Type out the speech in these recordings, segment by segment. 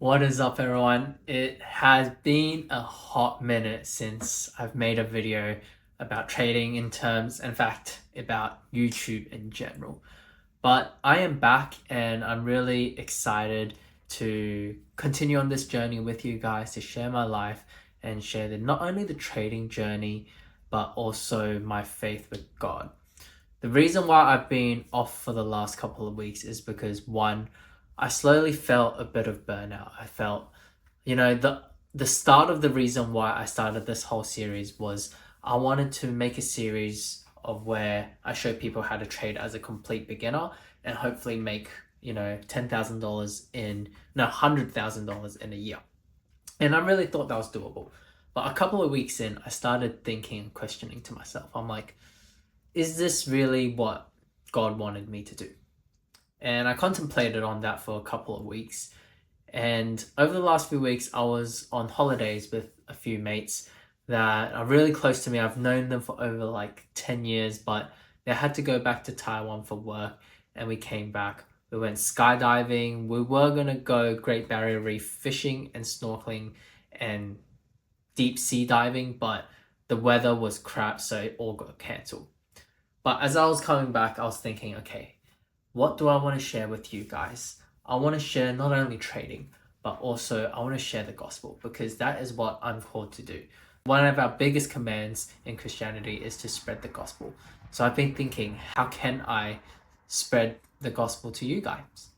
What is up, everyone? It has been a hot minute since I've made a video about trading in terms, in fact, about YouTube in general. But I am back and I'm really excited to continue on this journey with you guys to share my life and share not only the trading journey, but also my faith with God. The reason why I've been off for the last couple of weeks is because one, I slowly felt a bit of burnout. I felt, the start of the reason why I started this whole series was I wanted to make a series of where I show people how to trade as a complete beginner and hopefully make, $10,000 in, no, $100,000 in a year. And I really thought that was doable. But a couple of weeks in, I started thinking and questioning to myself. I'm like, is this really what God wanted me to do? And I contemplated on that for a couple of weeks. And over the last few weeks, I was on holidays with a few mates that are really close to me. I've known them for over like 10 years, but they had to go back to Taiwan for work. And we came back. We went skydiving. We were going to go Great Barrier Reef fishing and snorkeling and deep sea diving, but the weather was crap, so it all got cancelled. But as I was coming back, I was thinking, okay, what do I want to share with you guys? I want to share not only trading, but also I want to share the gospel because that is what I'm called to do. One of our biggest commands in Christianity is to spread the gospel. So I've been thinking, how can I spread the gospel to you guys?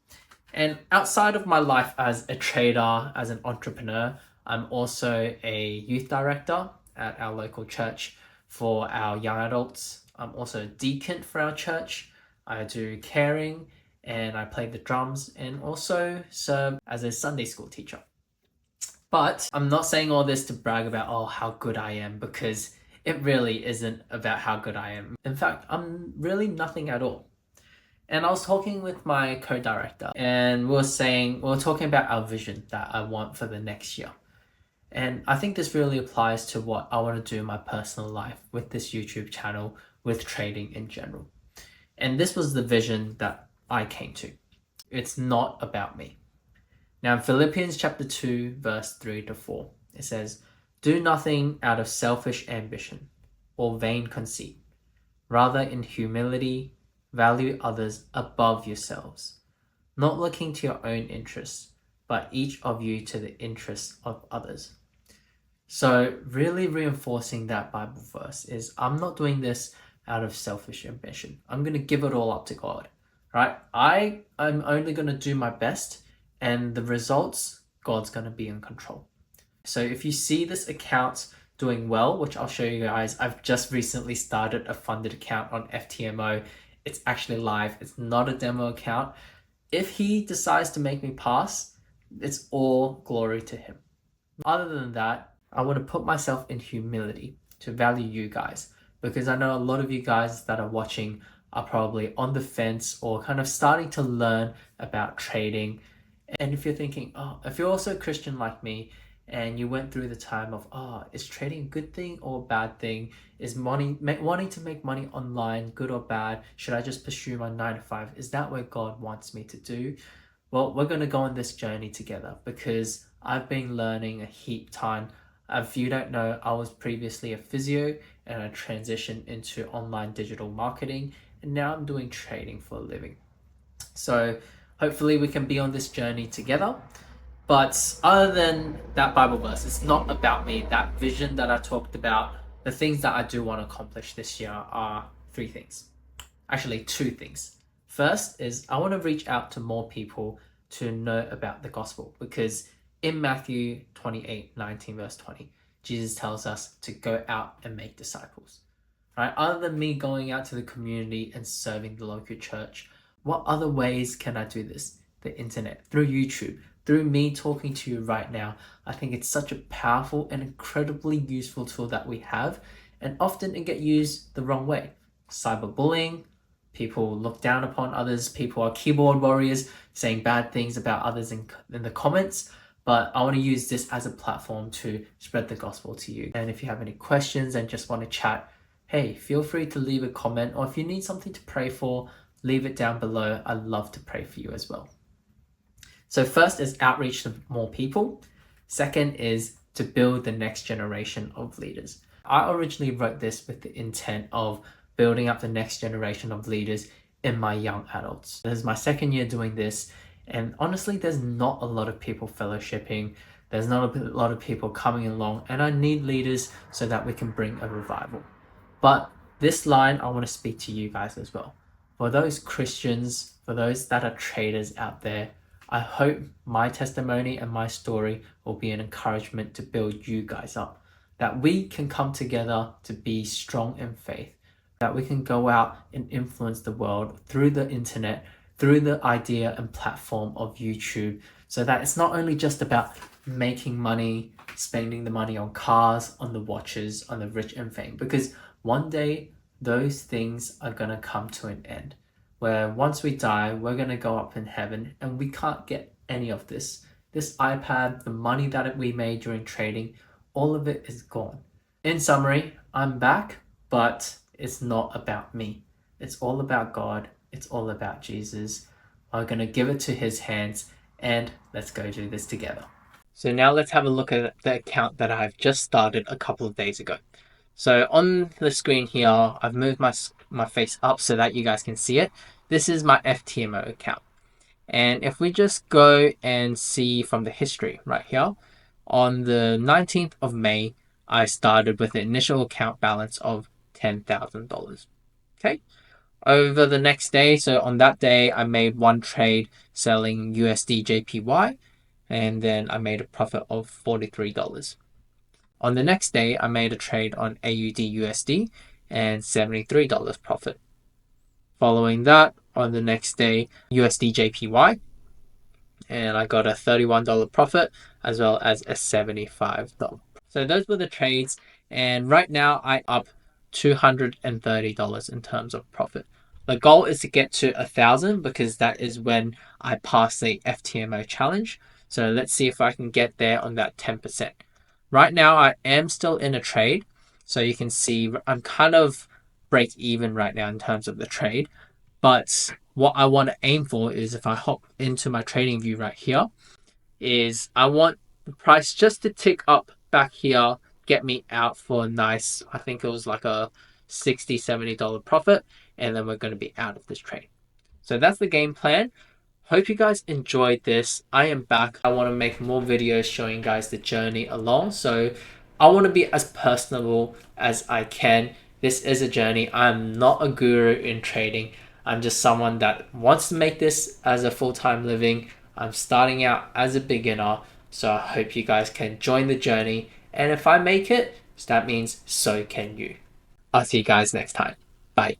And outside of my life as a trader, as an entrepreneur, I'm also a youth director at our local church for our young adults. I'm also a deacon for our church. I do caring and I play the drums and also serve as a Sunday school teacher. But I'm not saying all this to brag about, how good I am, because it really isn't about how good I am. In fact, I'm really nothing at all. And I was talking with my co-director and we were talking about our vision that I want for the next year. And I think this really applies to what I want to do in my personal life with this YouTube channel, with trading in general. And this was the vision that I came to. It's not about me. Now in Philippians chapter 2, verse 3 to 4, it says, "Do nothing out of selfish ambition or vain conceit. Rather in humility, value others above yourselves, not looking to your own interests, but each of you to the interests of others." So really reinforcing that Bible verse is I'm not doing this out of selfish ambition. I'm going to give it all up to God, right? I'm only going to do my best and the results, God's going to be in control. So if you see this account doing well, which I'll show you guys, I've just recently started a funded account on FTMO. It's actually live. It's not a demo account. If he decides to make me pass, it's all glory to him. Other than that, I want to put myself in humility to value you guys because I know a lot of you guys that are watching are probably on the fence or kind of starting to learn about trading. And if you're thinking, if you're also a Christian like me and you went through the time of, is trading a good thing or a bad thing? Is wanting to make money online good or bad? Should I just pursue my 9 to 5? Is that what God wants me to do? Well, we're going to go on this journey together because I've been learning a heap ton. If you don't know, I was previously a physio and I transitioned into online digital marketing and now I'm doing trading for a living. So hopefully we can be on this journey together. But other than that Bible verse, it's not about me. That vision that I talked about, the things that I do want to accomplish this year are 3 things. Actually, 2 things. First is I want to reach out to more people to know about the gospel because in Matthew 28:19 verse 20, Jesus tells us to go out and make disciples. Right? Other than me going out to the community and serving the local church, what other ways can I do this? The internet, through YouTube, through me talking to you right now. I think it's such a powerful and incredibly useful tool that we have, and often it gets used the wrong way. Cyberbullying, people look down upon others, people are keyboard warriors saying bad things about others in the comments. But I want to use this as a platform to spread the gospel to you. And if you have any questions and just want to chat, hey, feel free to leave a comment, or if you need something to pray for, leave it down below. I'd love to pray for you as well. So first is outreach to more people. Second is to build the next generation of leaders. I originally wrote this with the intent of building up the next generation of leaders in my young adults. This is my second year doing this, and honestly, there's not a lot of people fellowshipping. There's not a lot of people coming along, and I need leaders so that we can bring a revival. But this line, I want to speak to you guys as well. For those Christians, for those that are traders out there, I hope my testimony and my story will be an encouragement to build you guys up. That we can come together to be strong in faith. That we can go out and influence the world through the internet, through the idea and platform of YouTube, so that it's not only just about making money, spending the money on cars, on the watches, on the rich and fame, because one day those things are going to come to an end, where once we die, we're going to go up in heaven and we can't get any of this. This iPad, the money that we made during trading, all of it is gone. In summary, I'm back, but it's not about me. It's all about God. It's all about Jesus. I'm going to give it to his hands, and let's go do this together. So now let's have a look at the account that I've just started a couple of days ago. So on the screen here, I've moved my face up so that you guys can see it. This is my FTMO account. And if we just go and see from the history right here, on the 19th of May, I started with an initial account balance of $10,000. Okay. Over the next day, so on that day, I made one trade selling USD JPY, and then I made a profit of $43. On the next day, I made a trade on AUD USD and $73 profit. Following that, on the next day, USD JPY, and I got a $31 profit as well as a $75. So those were the trades, and right now I up $230 in terms of profit. The goal is to get to 1,000 because that is when I pass the FTMO challenge. So let's see if I can get there on that 10%. Right now I am still in a trade, so you can see I'm kind of break even right now in terms of the trade. But what I want to aim for is, if I hop into my trading view right here, is I want the price just to tick up back here, get me out for a nice, I think it was like a $60, $70 profit, and then we're going to be out of this trade. So that's the game plan. Hope you guys enjoyed this. I am back. I want to make more videos showing you guys the journey along. So I want to be as personable as I can. This is a journey. I'm not a guru in trading. I'm just someone that wants to make this as a full-time living. I'm starting out as a beginner. So I hope you guys can join the journey. And if I make it, that means so can you. I'll see you guys next time. Bye.